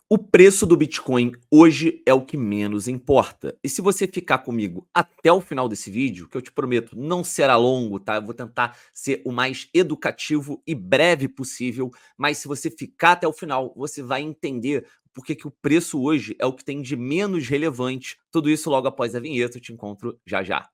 O preço do Bitcoin hoje é o que menos importa. E se você ficar comigo até o final desse vídeo, que eu te prometo não será longo, tá? Eu vou tentar ser o mais educativo e breve possível, mas se você ficar até o final, você vai entender por que que o preço hoje é o que tem de menos relevante. Tudo isso logo após a vinheta, eu te encontro já já.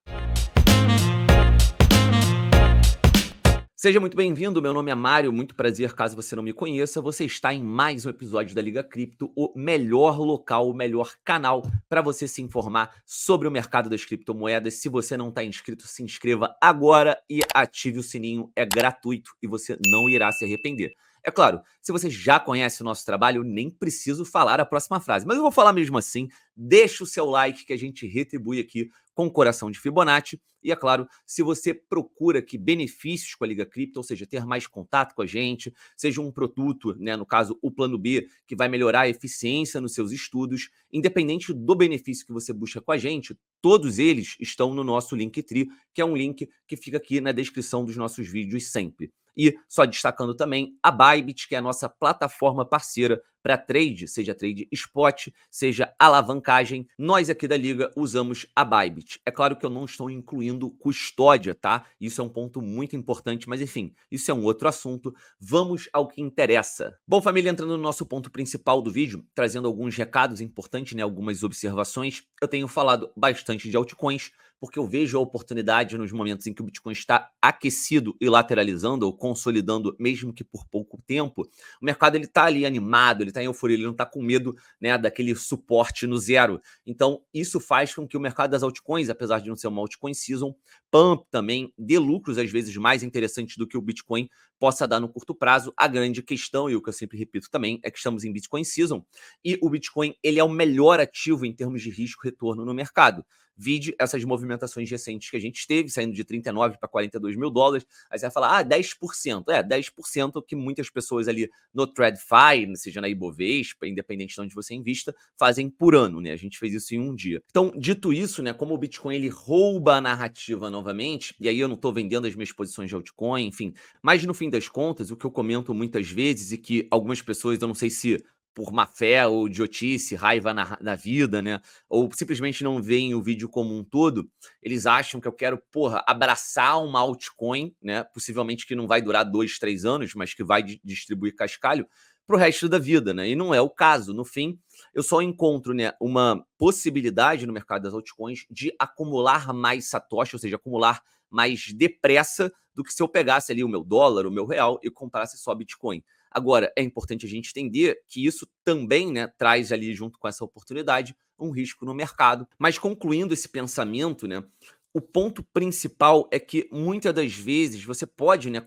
Seja muito bem-vindo, meu nome é Mário, muito prazer, caso você não me conheça, você está em mais um episódio da Liga Cripto, o melhor local, o melhor canal para você se informar sobre o mercado das criptomoedas. Se você não está inscrito, se inscreva agora e ative o sininho, é gratuito e você não irá se arrepender. É claro, se você já conhece o nosso trabalho, eu nem preciso falar a próxima frase, mas eu vou falar mesmo assim. Deixa o seu like que a gente retribui aqui com o coração de Fibonacci. E é claro, se você procura aqui benefícios com a Liga Cripto, ou seja, ter mais contato com a gente, seja um produto, né, no caso o Plano B, que vai melhorar a eficiência nos seus estudos, independente do benefício que você busca com a gente, todos eles estão no nosso Linktree, que é um link que fica aqui na descrição dos nossos vídeos sempre. E só destacando também a Bybit, que é a nossa plataforma parceira para trade, seja trade spot, seja alavancagem, nós aqui da Liga usamos a Bybit. É claro que eu não estou incluindo custódia, tá? Isso é um ponto muito importante, mas enfim, isso é um outro assunto. Vamos ao que interessa. Bom, família, entrando no nosso ponto principal do vídeo, trazendo alguns recados importantes, né, algumas observações. Eu tenho falado bastante de altcoins, porque eu vejo a oportunidade nos momentos em que o Bitcoin está aquecido e lateralizando, ou consolidando, mesmo que por pouco tempo. O mercado ele está ali animado, ele está em euforia, ele não está com medo, né, daquele suporte no zero. Então, isso faz com que o mercado das altcoins, apesar de não ser uma altcoin season, pump também, dê lucros às vezes mais interessantes do que o Bitcoin possa dar no curto prazo. A grande questão, e o que eu sempre repito também, é que estamos em Bitcoin season e o Bitcoin ele é o melhor ativo em termos de risco-retorno no mercado. Vide essas movimentações recentes que a gente teve, saindo de 39 para 42 mil dólares. Aí você vai falar, 10%. 10% que muitas pessoas ali no TradFi, seja na Ibovespa, independente de onde você invista, fazem por ano, né? A gente fez isso em um dia. Então, dito isso, né, como o Bitcoin ele rouba a narrativa novamente, e aí eu não estou vendendo as minhas posições de altcoin, enfim, mas no fim das contas, o que eu comento muitas vezes e que algumas pessoas, eu não sei se por má fé ou idiotice, raiva na vida, né? Ou simplesmente não veem o vídeo como um todo, eles acham que eu quero, porra, abraçar uma altcoin, né? Possivelmente que não vai durar 2, 3 anos, mas que vai distribuir cascalho para o resto da vida, né? E não é o caso. No fim, eu só encontro, né, uma possibilidade no mercado das altcoins de acumular mais satoshi, ou seja, acumular mais depressa do que se eu pegasse ali o meu dólar, o meu real e comprasse só Bitcoin. Agora, é importante a gente entender que isso também, né, traz ali junto com essa oportunidade um risco no mercado. Mas concluindo esse pensamento, né, o ponto principal é que muitas das vezes você pode, né,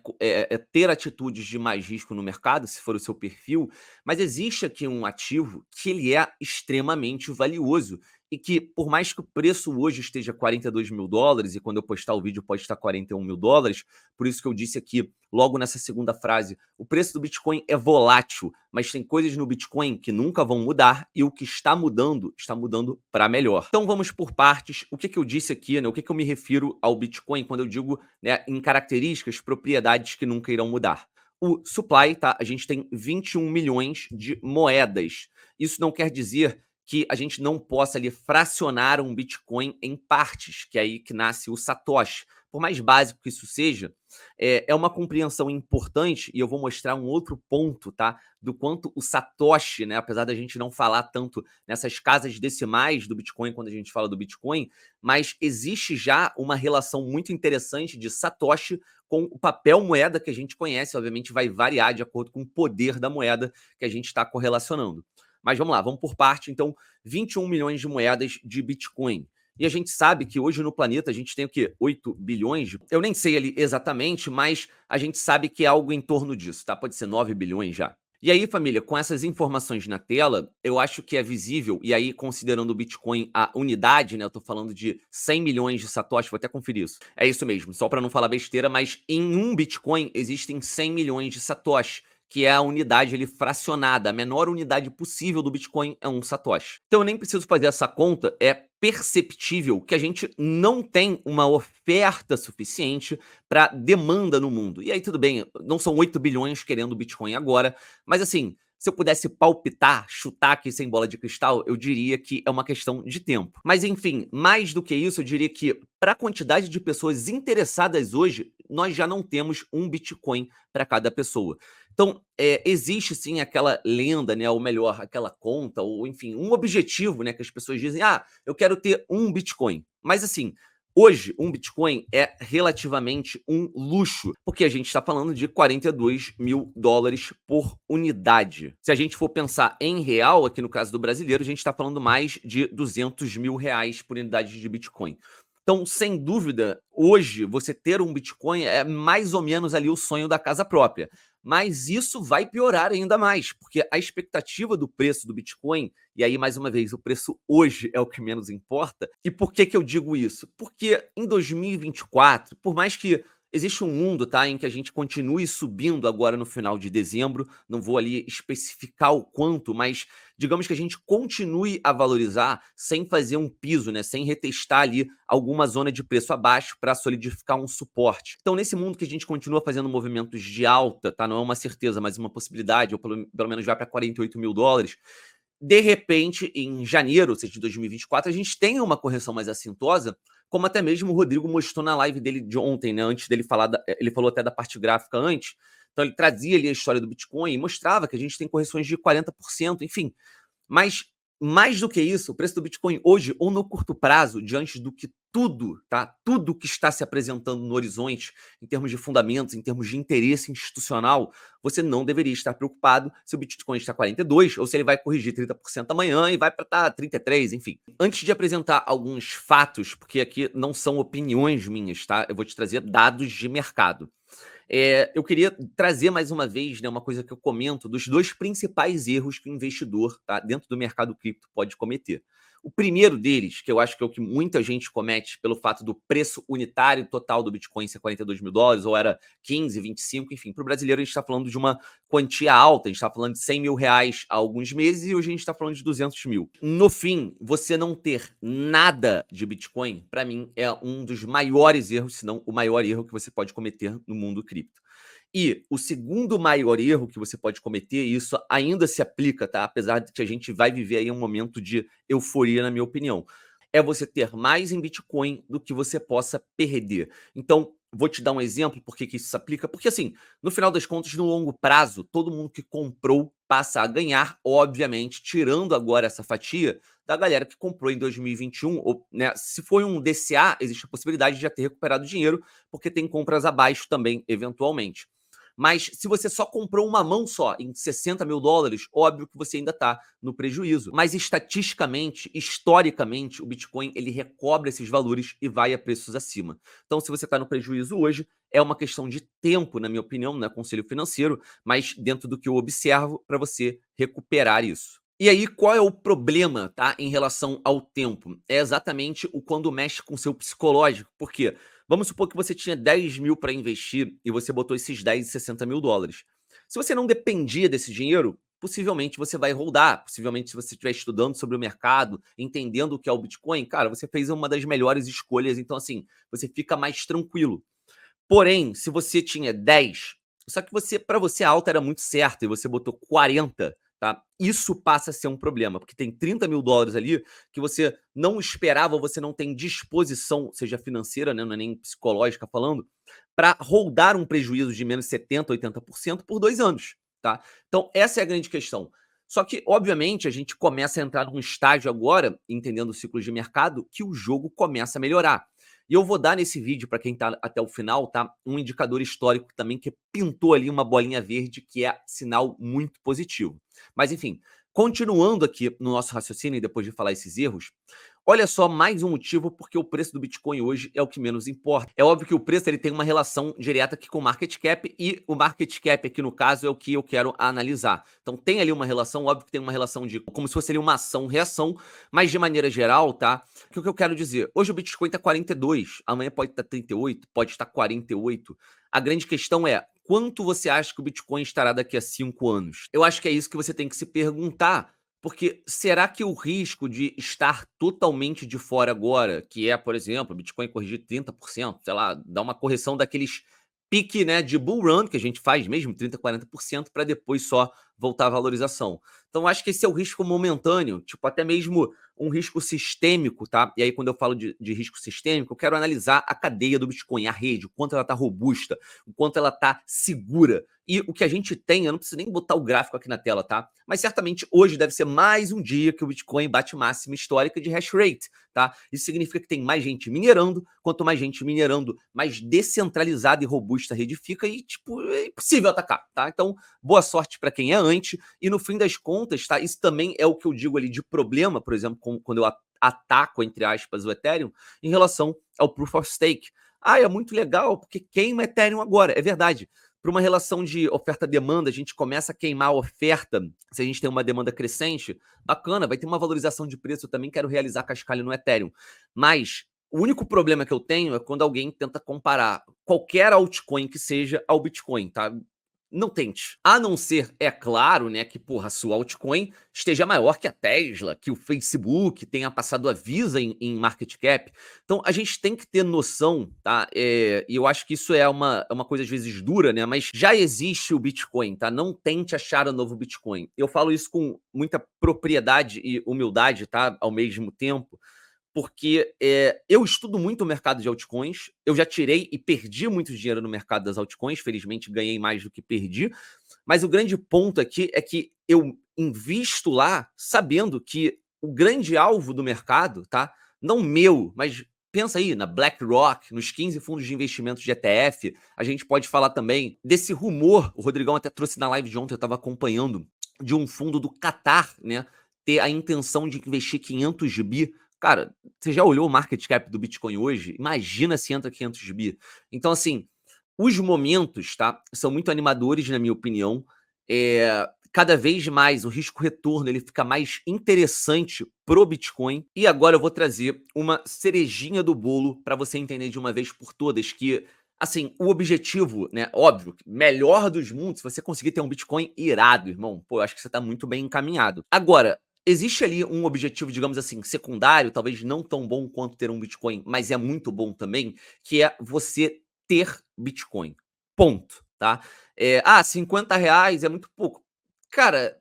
ter atitudes de mais risco no mercado, se for o seu perfil, mas existe aqui um ativo que ele é extremamente valioso e que, por mais que o preço hoje esteja 42 mil dólares, e quando eu postar o vídeo pode estar 41 mil dólares, por isso que eu disse aqui, logo nessa segunda frase, o preço do Bitcoin é volátil, mas tem coisas no Bitcoin que nunca vão mudar e o que está mudando para melhor. Então vamos por partes. O que eu disse aqui, né? O que eu me refiro ao Bitcoin quando eu digo, né, em características, propriedades que nunca irão mudar? O supply, tá? A gente tem 21 milhões de moedas. Isso não quer dizer que a gente não possa ali fracionar um Bitcoin em partes, que é aí que nasce o Satoshi. Por mais básico que isso seja, é uma compreensão importante, e eu vou mostrar um outro ponto, tá? Do quanto o Satoshi, né? Apesar da gente não falar tanto nessas casas decimais do Bitcoin quando a gente fala do Bitcoin, mas existe já uma relação muito interessante de Satoshi com o papel moeda que a gente conhece. Obviamente vai variar de acordo com o poder da moeda que a gente está correlacionando. Mas vamos lá, vamos por parte. Então, 21 milhões de moedas de Bitcoin. E a gente sabe que hoje no planeta a gente tem o quê? 8 bilhões? Eu nem sei ali exatamente, mas a gente sabe que é algo em torno disso, tá? Pode ser 9 bilhões já. E aí, família, com essas informações na tela, eu acho que é visível, e aí considerando o Bitcoin a unidade, né? Eu tô falando de 100 milhões de satoshi, vou até conferir isso. É isso mesmo, só para não falar besteira, mas em um Bitcoin existem 100 milhões de satoshi, que é a unidade ali fracionada. A menor unidade possível do Bitcoin é um satoshi. Então eu nem preciso fazer essa conta, é perceptível que a gente não tem uma oferta suficiente para demanda no mundo. E aí tudo bem, não são 8 bilhões querendo Bitcoin agora, mas assim, Se eu pudesse palpitar, chutar aqui sem bola de cristal, eu diria que é uma questão de tempo. Mas enfim, mais do que isso, eu diria que para a quantidade de pessoas interessadas hoje, nós já não temos um Bitcoin para cada pessoa. Então, existe sim aquela lenda, né, ou melhor, aquela conta, ou enfim, um objetivo, né, que as pessoas dizem: "Ah, eu quero ter um Bitcoin". Mas assim, hoje, um Bitcoin é relativamente um luxo, porque a gente está falando de US$ 42.000 por unidade. Se a gente for pensar em real, aqui no caso do brasileiro, a gente está falando mais de R$ 200.000 por unidade de Bitcoin. Então, sem dúvida, hoje você ter um Bitcoin é mais ou menos ali o sonho da casa própria. Mas isso vai piorar ainda mais, porque a expectativa do preço do Bitcoin, e aí mais uma vez, o preço hoje é o que menos importa. E por que que eu digo isso? Porque em 2024, por mais que existe um mundo, tá, em que a gente continue subindo agora no final de dezembro, não vou ali especificar o quanto, mas digamos que a gente continue a valorizar sem fazer um piso, né, sem retestar ali alguma zona de preço abaixo para solidificar um suporte. Então, nesse mundo que a gente continua fazendo movimentos de alta, tá, não é uma certeza, mas uma possibilidade, ou pelo menos vai para US$ 48.000, de repente, em janeiro, ou seja, de 2024, a gente tem uma correção mais assintosa, como até mesmo o Rodrigo mostrou na live dele de ontem, né? Antes dele falar, ele falou até da parte gráfica antes. Então, ele trazia ali a história do Bitcoin e mostrava que a gente tem correções de 40%, enfim. Mas, mais do que isso, o preço do Bitcoin hoje, ou no curto prazo, diante do que tudo, tá? Tudo que está se apresentando no horizonte, em termos de fundamentos, em termos de interesse institucional, você não deveria estar preocupado se o Bitcoin está 42 ou se ele vai corrigir 30% amanhã e vai para estar 33, enfim. Antes de apresentar alguns fatos, porque aqui não são opiniões minhas, tá? Eu vou te trazer dados de mercado. Eu queria trazer mais uma vez, né, uma coisa que eu comento dos dois principais erros que o investidor, tá, dentro do mercado cripto pode cometer. O primeiro deles, que eu acho que é o que muita gente comete pelo fato do preço unitário total do Bitcoin ser US$ 42.000, ou era 15, 25, enfim, para o brasileiro a gente está falando de uma quantia alta, a gente está falando de R$ 100.000 há alguns meses e hoje a gente está falando de 200 mil. No fim, você não ter nada de Bitcoin, para mim, é um dos maiores erros, se não o maior erro que você pode cometer no mundo cripto. E o segundo maior erro que você pode cometer, e isso ainda se aplica, tá? Apesar de que a gente vai viver aí um momento de euforia, na minha opinião, é você ter mais em Bitcoin do que você possa perder. Então, vou te dar um exemplo por que que isso se aplica. Porque, assim, no final das contas, no longo prazo, todo mundo que comprou passa a ganhar, obviamente, tirando agora essa fatia da galera que comprou em 2021, ou, né, se foi um DCA, existe a possibilidade de já ter recuperado dinheiro, porque tem compras abaixo também, eventualmente. Mas se você só comprou uma mão só, em US$ 60.000, óbvio que você ainda está no prejuízo. Mas estatisticamente, historicamente, o Bitcoin ele recobre esses valores e vai a preços acima. Então, se você está no prejuízo hoje, é uma questão de tempo, na minha opinião, não é conselho financeiro, mas dentro do que eu observo, para você recuperar isso. E aí, qual é o problema, tá, em relação ao tempo? É exatamente o quando mexe com o seu psicológico. Por quê? Vamos supor que você tinha 10 mil para investir e você botou esses 10 e US$ 60.000. Se você não dependia desse dinheiro, possivelmente você vai rodar. Possivelmente, se você estiver estudando sobre o mercado, entendendo o que é o Bitcoin, cara, você fez uma das melhores escolhas. Então, assim, você fica mais tranquilo. Porém, se você tinha 10, só que você, para você a alta era muito certa e você botou 40, tá? Isso passa a ser um problema, porque tem US$ 30.000 ali que você não esperava, você não tem disposição, seja financeira, né, não é nem psicológica falando, para rodar um prejuízo de menos 70, 80% por 2 anos, tá? Então, essa é a grande questão. Só que, obviamente, a gente começa a entrar num estágio agora, entendendo os ciclos de mercado, que o jogo começa a melhorar. E eu vou dar nesse vídeo, para quem está até o final, tá, um indicador histórico também que pintou ali uma bolinha verde, que é sinal muito positivo. Mas enfim, continuando aqui no nosso raciocínio, e depois de falar esses erros, olha só mais um motivo porque o preço do Bitcoin hoje é o que menos importa. É óbvio que o preço ele tem uma relação direta aqui com o market cap, e o market cap aqui no caso é o que eu quero analisar. Então tem ali uma relação, óbvio que tem uma relação de como se fosse ali uma ação-reação, mas de maneira geral, tá? O que eu quero dizer? Hoje o Bitcoin está 42, amanhã pode estar 38, pode estar 48. A grande questão é, quanto você acha que o Bitcoin estará daqui a 5 anos? Eu acho que é isso que você tem que se perguntar, porque será que o risco de estar totalmente de fora agora, que é, por exemplo, o Bitcoin corrigir 30%, sei lá, dar uma correção daqueles pique, né, de bull run que a gente faz mesmo, 30, 40%, para depois só voltar à valorização. Então, acho que esse é o risco momentâneo, tipo, até mesmo um risco sistêmico, tá? E aí, quando eu falo de risco sistêmico, eu quero analisar a cadeia do Bitcoin, a rede, o quanto ela está robusta, o quanto ela está segura. E o que a gente tem, eu não preciso nem botar o gráfico aqui na tela, tá? Mas certamente hoje deve ser mais um dia que o Bitcoin bate máxima histórica de hash rate, tá? Isso significa que tem mais gente minerando, quanto mais gente minerando, mais descentralizada e robusta a rede fica e, tipo, é impossível atacar, tá? Então, boa sorte para quem é anti, e no fim das contas, tá? Isso também é o que eu digo ali de problema, por exemplo, quando eu ataco, entre aspas, o Ethereum, em relação ao Proof of Stake. Ah, é muito legal, porque queima Ethereum agora. É verdade. Para uma relação de oferta-demanda, a gente começa a queimar a oferta, se a gente tem uma demanda crescente, bacana, vai ter uma valorização de preço, eu também quero realizar cascalho no Ethereum. Mas o único problema que eu tenho é quando alguém tenta comparar qualquer altcoin que seja ao Bitcoin, tá? Não tente. A não ser, é claro, né, que, porra, a sua altcoin esteja maior que a Tesla, que o Facebook tenha passado a Visa em market cap. Então, a gente tem que ter noção, tá? E eu acho que isso é uma coisa, às vezes, dura, né? Mas já existe o Bitcoin, tá? Não tente achar o novo Bitcoin. Eu falo isso com muita propriedade e humildade, tá? Ao mesmo tempo, porque eu estudo muito o mercado de altcoins, eu já tirei e perdi muito dinheiro no mercado das altcoins, felizmente ganhei mais do que perdi, mas o grande ponto aqui é que eu invisto lá sabendo que o grande alvo do mercado, tá? Não meu, mas pensa aí na BlackRock, nos 15 fundos de investimentos de ETF, a gente pode falar também desse rumor, o Rodrigão até trouxe na live de ontem, eu estava acompanhando, de um fundo do Catar, né? Ter a intenção de investir 500 bi. Cara, você já olhou o market cap do Bitcoin hoje? Imagina se entra 500 bi. Então, assim, os momentos, tá, são muito animadores, na minha opinião. Cada vez mais o risco-retorno ele fica mais interessante pro Bitcoin. E agora eu vou trazer uma cerejinha do bolo para você entender de uma vez por todas que, assim, o objetivo, né, óbvio, melhor dos mundos, se você conseguir ter um Bitcoin irado, irmão, pô, eu acho que você tá muito bem encaminhado. Agora, existe ali um objetivo, digamos assim, secundário, talvez não tão bom quanto ter um Bitcoin, mas é muito bom também, que é você ter Bitcoin. Ponto, tá? R$ 50 é muito pouco. Cara,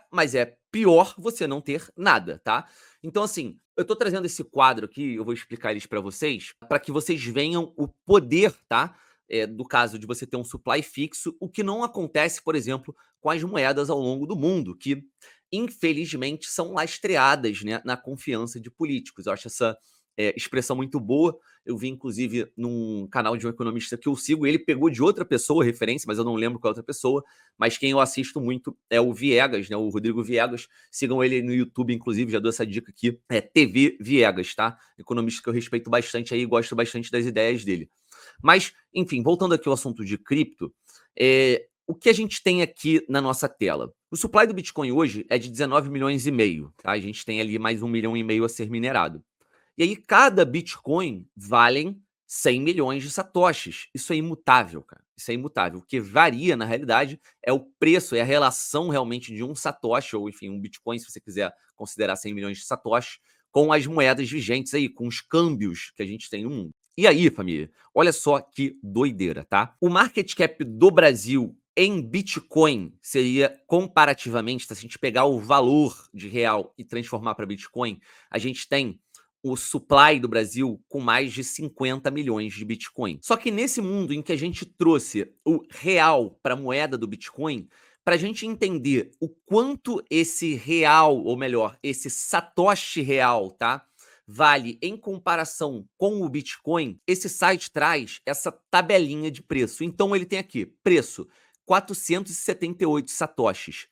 mas é pior você não ter nada, tá? Então, assim, eu tô trazendo esse quadro aqui, eu vou explicar eles para vocês, para que vocês venham o poder, tá? Do caso de você ter um supply fixo, o que não acontece, por exemplo, com as moedas ao longo do mundo, que infelizmente são lastreadas, né, na confiança de políticos. Eu acho essa expressão muito boa. Eu vi, inclusive, num canal de um economista que eu sigo, ele pegou de outra pessoa a referência, mas eu não lembro qual outra pessoa, mas quem eu assisto muito é o Viegas, né, o Rodrigo Viegas. Sigam ele no YouTube, inclusive, já dou essa dica aqui, é TV Viegas, tá? Economista que eu respeito bastante aí e gosto bastante das ideias dele. Mas, enfim, voltando aqui ao assunto de cripto, o que a gente tem aqui na nossa tela? O supply do Bitcoin hoje é de 19 milhões e meio, tá? A gente tem ali mais 1,5 milhão a ser minerado. E aí, cada Bitcoin valem 100 milhões de satoshis. Isso é imutável, cara. Isso é imutável. O que varia, na realidade, é o preço, é a relação realmente de um satoshi, ou enfim, um Bitcoin, se você quiser considerar 100 milhões de satoshis, com as moedas vigentes aí, com os câmbios que a gente tem no mundo. E aí, família, olha só que doideira, tá? O market cap do Brasil em Bitcoin seria comparativamente, se a gente pegar o valor de real e transformar para Bitcoin, a gente tem o supply do Brasil com mais de 50 milhões de Bitcoin. Só que nesse mundo em que a gente trouxe o real para a moeda do Bitcoin, para a gente entender o quanto esse real, ou melhor, esse satoshi real, tá? Vale em comparação com o Bitcoin, esse site traz essa tabelinha de preço. Então ele tem aqui, preço 478 satoshis.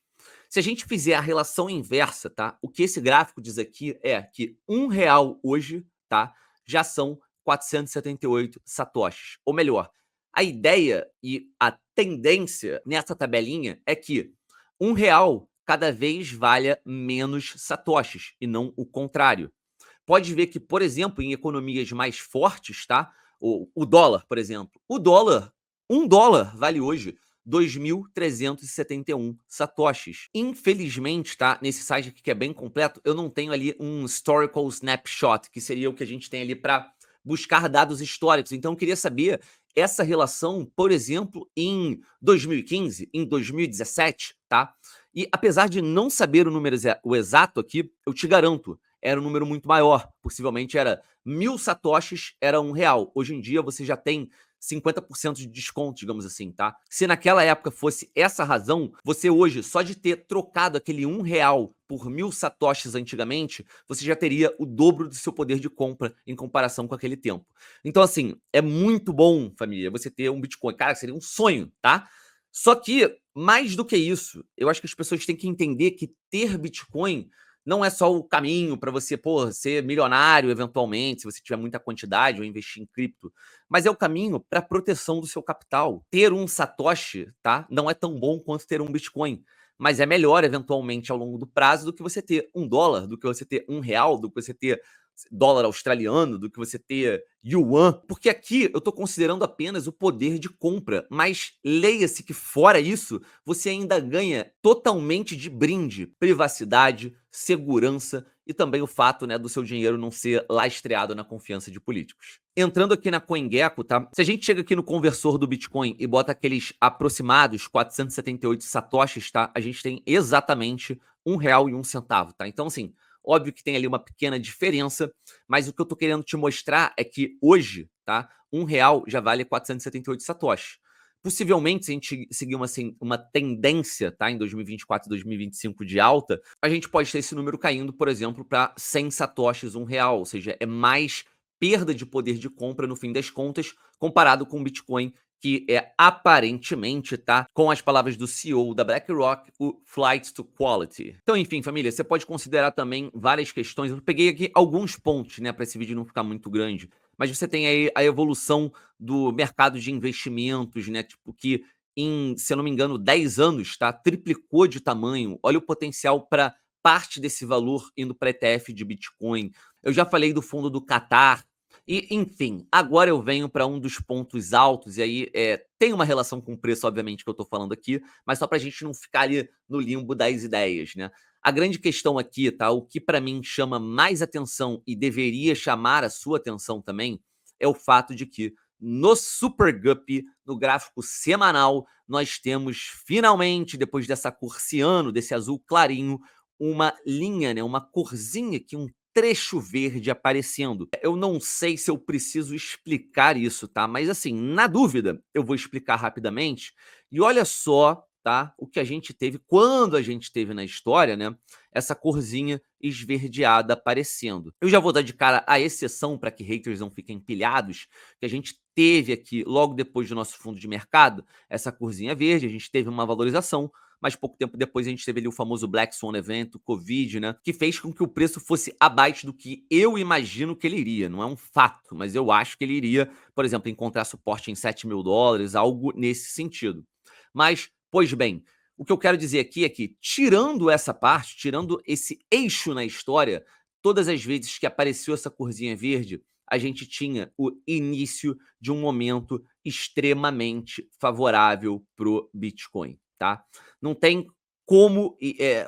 Se a gente fizer a relação inversa, tá? O que esse gráfico diz aqui é que R$ 1 hoje, tá? Já são 478 satoshis. Ou melhor, a ideia e a tendência nessa tabelinha é que R$ 1 cada vez valha menos satoshis e não o contrário. Pode ver que, por exemplo, em economias mais fortes, tá? O dólar, por exemplo. O dólar, $1 vale hoje 2.371 satoshis. Infelizmente, tá? Nesse site aqui que é bem completo, eu não tenho ali um historical snapshot, que seria o que a gente tem ali para buscar dados históricos. Então, eu queria saber essa relação, por exemplo, em 2015, em 2017, tá? E apesar de não saber o número o exato aqui, eu te garanto, era um número muito maior. Possivelmente era 1.000 satoshis era R$ 1. Hoje em dia você já tem 50% de desconto, digamos assim, tá? Se naquela época fosse essa razão, você hoje, só de ter trocado aquele R$ 1 por 1.000 satoshis antigamente, você já teria o dobro do seu poder de compra em comparação com aquele tempo. Então, assim, é muito bom, família, você ter um Bitcoin. Cara, seria um sonho, tá? Só que, mais do que isso, eu acho que as pessoas têm que entender que ter Bitcoin não é só o caminho para você, pô, ser milionário eventualmente, se você tiver muita quantidade ou investir em cripto, mas é o caminho para proteção do seu capital. Ter um Satoshi, tá? Não é tão bom quanto ter um Bitcoin, mas é melhor eventualmente ao longo do prazo do que você ter $1, do que você ter R$ 1, do que você ter dólar australiano, do que você ter yuan, porque aqui eu estou considerando apenas o poder de compra, mas leia-se que fora isso, você ainda ganha totalmente de brinde privacidade, segurança e também o fato, né, do seu dinheiro não ser lastreado na confiança de políticos. Entrando aqui na CoinGecko, tá? Se a gente chega aqui no conversor do Bitcoin e bota aqueles aproximados 478 satoshis, tá? A gente tem exatamente R$ 1,01, tá? Então, assim, óbvio que tem ali uma pequena diferença, mas o que eu tô querendo te mostrar é que hoje, tá? R$ 1 já vale 478 satoshis. Possivelmente, se a gente seguir uma tendência, tá? Em 2024 e 2025 de alta, a gente pode ter esse número caindo, por exemplo, para 100 satoshis, R$ 1. Ou seja, é mais perda de poder de compra no fim das contas, comparado com o Bitcoin, que é aparentemente, tá? Com as palavras do CEO da BlackRock, o flight to quality. Então, enfim, família, você pode considerar também várias questões. Eu peguei aqui alguns pontos, né, para esse vídeo não ficar muito grande. Mas você tem aí a evolução do mercado de investimentos, né? Tipo, que em, se eu não me engano, 10 anos, tá? Triplicou de tamanho. Olha o potencial para parte desse valor indo para ETF de Bitcoin. Eu já falei do fundo do Qatar. E, enfim, agora eu venho para um dos pontos altos, e aí tem uma relação com o preço, obviamente, que eu estou falando aqui, mas só para a gente não ficar ali no limbo das ideias, né? A grande questão aqui, tá? O que para mim chama mais atenção e deveria chamar a sua atenção também é o fato de que no Super Guppy, no gráfico semanal, nós temos finalmente, depois dessa cor ciano, desse azul clarinho, uma linha, né? Uma corzinha aqui, um trecho verde aparecendo. Eu não sei se eu preciso explicar isso, tá? Mas assim, na dúvida, eu vou explicar rapidamente. E olha só, tá? O que a gente teve quando a gente teve na história, né? Essa corzinha esverdeada aparecendo. Eu já vou dar de cara a exceção para que haters não fiquem pilhados, que a gente teve aqui logo depois do nosso fundo de mercado essa corzinha verde, a gente teve uma valorização, mas pouco tempo depois a gente teve ali o famoso Black Swan Event, o Covid, né? Que fez com que o preço fosse abaixo do que eu imagino que ele iria. Não é um fato, mas eu acho que ele iria, por exemplo, encontrar suporte em $7.000, algo nesse sentido. Mas, pois bem, o que eu quero dizer aqui é que, tirando essa parte, tirando esse eixo na história, todas as vezes que apareceu essa corzinha verde, a gente tinha o início de um momento extremamente favorável para o Bitcoin, tá? Não tem como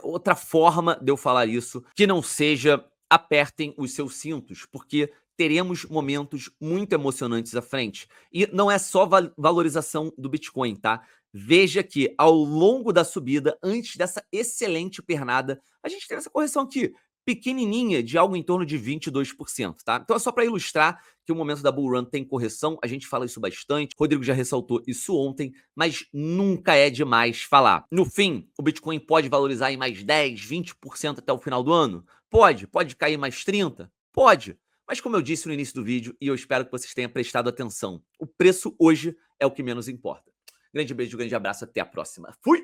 outra forma de eu falar isso que não seja apertem os seus cintos, porque teremos momentos muito emocionantes à frente. E não é só valorização do Bitcoin, tá? Veja que ao longo da subida, antes dessa excelente pernada, a gente teve essa correção aqui, pequenininha, de algo em torno de 22%, tá? Então é só para ilustrar que o momento da Bull Run tem correção, a gente fala isso bastante, o Rodrigo já ressaltou isso ontem, mas nunca é demais falar. No fim, o Bitcoin pode valorizar em mais 10, 20% até o final do ano? Pode cair mais 30%? Pode. Mas como eu disse no início do vídeo, e eu espero que vocês tenham prestado atenção, o preço hoje é o que menos importa. Grande beijo, grande abraço, até a próxima. Fui!